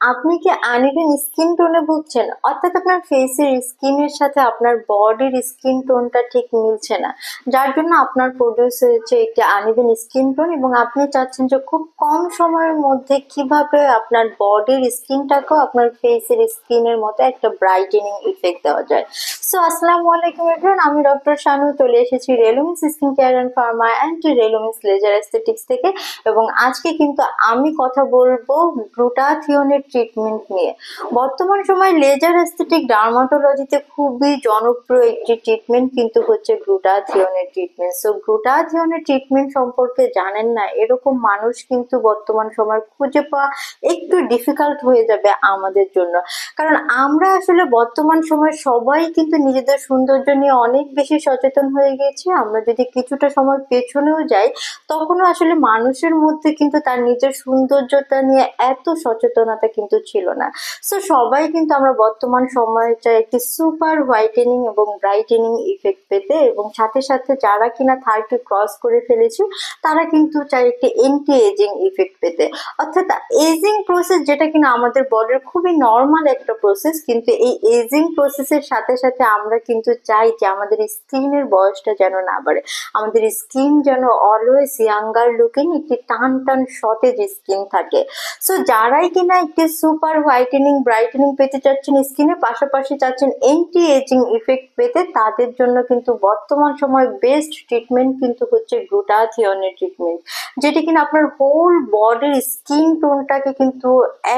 আপনি কি uneven skin টোনে ভুগছেন? অর্থাৎ আপনার ফেসের স্কিনের সাথে আপনার বডির স্কিন টোনটা ঠিক মিলছে না, যার জন্য আপনার প্রডিউস হয়েছে একটি আনইভেন স্কিন টোন এবং আপনি চাচ্ছেন যে খুব কম সময়ের মধ্যে কিভাবে আপনার বডির স্কিনটাকেও আপনার ফেসের স্কিনের মতো একটা ব্রাইটেনিং ইফেক্ট দেওয়া যায়। সো আসসালামু আলাইকুম এভরিওয়ান, আমি ডক্টর শানু চলে এসেছি Relumis skin care and pharma and Relumis laser aesthetics থেকে। এবং আজকে কিন্তু আমি কথা বলবো গ্লুটাথিওনের ট্রিটমেন্ট নিয়ে। বর্তমান সময় লেজার অ্যাস্থেটিক ডার্মাটোলজিতে খুবই জনপ্রিয় একটি ট্রিটমেন্ট কিন্তু হচ্ছে গ্লুটাথিওনের ট্রিটমেন্ট। সো গ্লুটাথিওনের ট্রিটমেন্ট সম্পর্কে জানেন না এরকম মানুষ কিন্তু বর্তমান সময় খুঁজে পাওয়া একটু ডিফিকাল্ট হয়ে যাবে আমাদের জন্য, কারণ আমরা আসলে বর্তমান সময় সবাই কিন্তু নিজেদের সৌন্দর্য নিয়ে অনেক বেশি সচেতন হয়ে গেছি। আমরা যদি কিছুটা সময় পেছনেও যাই তখনও আসলে মানুষের মধ্যে কিন্তু তার নিজের সৌন্দর্যতা নিয়ে এত সচেতনতা কিন্তু ছিল না। সো সবাই কিন্তু আমরা বর্তমান সময়ে চাই একটি সুপার হোয়াইটেনিং এবং ব্রাইটেনিং ইফেক্ট পেতে, এবং সাথে সাথে যারা কিনা 30 ক্রস করে ফেলেছে তারা কিন্তু চাই একটি এন্টি এজিং ইফেক্ট পেতে। অর্থাৎ এজিং প্রসেস যেটা কিনা আমাদের বডির খুবই নর্মাল একটা প্রসেস, কিন্তু এই এজিং প্রসেসের সাথে সাথে আমরা কিন্তু চাই যে আমাদের স্কিনের বয়সটা যেন না বাড়ে, আমাদের স্কিন যেন অলওয়েজ ইয়াঙ্গার লুকিং একটি টান টান সতেজ স্কিন থাকে। সো যারাই কিনা একটি সুপার হোয়াইটেনিং ব্রাইটেনিং পেতে চাচ্ছেন স্কিনের পাশাপাশি চাচ্ছেন এন্টি এজিং ইফেক্ট পেতে, তাদের জন্য কিন্তু বর্তমান সময় বেস্ট ট্রিটমেন্ট কিন্তু হচ্ছে গ্লুটাথিওনের ট্রিটমেন্ট, যেটি কিনা আপনার হোল বডির স্কিন টোনটাকে কিন্তু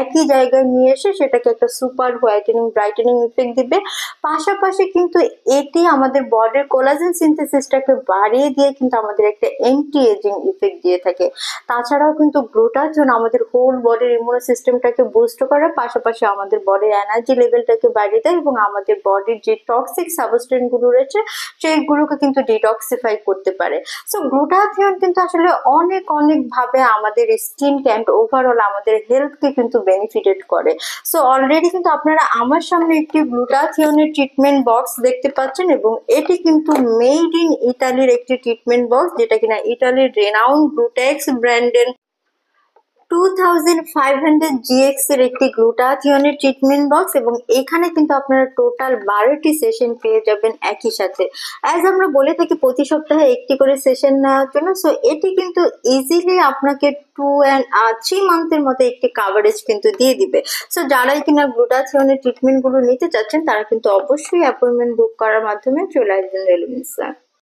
একই জায়গায় নিয়ে এসে সেটাকে একটা সুপার হোয়াইটেনিং ব্রাইটেনিং ইফেক্ট দিবে। পাশাপাশি কিন্তু এটি আমাদের বডির কোলাজেন সিনথেসিসটাকে বাড়িয়ে দিয়ে কিন্তু আমাদের একটা অ্যান্টি এজিং ইফেক্ট দিয়ে থাকে। তাছাড়াও কিন্তু গ্লুটাথিওন আমাদের হোল বডির ইমিউনো সিস্টেমটাকে বুস্ট করে, পাশাপাশি আমাদের বডির এনার্জি লেভেলটাকে বাড়িয়ে দেয় এবং আমাদের বডির যে টক্সিক সাবস্টেন্স গুলো রয়েছে সেইগুলোকে কিন্তু ডিটক্সিফাই করতে পারে। সো গ্লুটাথিওন কিন্তু আসলে অনেক অনেক ভাবে আমাদের স্কিনকে অ্যান্ড ওভারঅল আমাদের হেলথকে কিন্তু বেনিফিটেড করে। সো অলরেডি কিন্তু আপনারা আমার সামনে একটি গ্লুটাথিওনের ট্রিটমেন্ট বক্স দেখতে পাচ্ছেন, এবং এটি কিন্তু মেড ইন ইতালির একটি ট্রিটমেন্ট বক্স, যেটা কিনা ইতালির রেনাউন্ড গ্লুটেক্স ব্র্যান্ডের 2500 GX এর একটি গ্লুটাথিওনের ট্রিটমেন্ট বক্স, এবং এখানে কিন্তু আপনারা টোটাল 12টি সেশন পেয়ে যাবেন একই সাথে। অ্যাজ আমরা বলে থাকি প্রতি সপ্তাহে একটি করে সেশন নেওয়ার জন্য। সো এটি কিন্তু ইজিলি আপনাকে 2 and 3 মান্থের মতো একটি কাভারেজ কিন্তু দিয়ে দিবে। সো যারাই কিনা গ্লুটাথিওনের ট্রিটমেন্ট গুলো নিতে চাচ্ছেন তারা কিন্তু অবশ্যই অ্যাপয়েন্টমেন্ট বুক করার মাধ্যমে চলে আসবেন রেলুমিন্সে।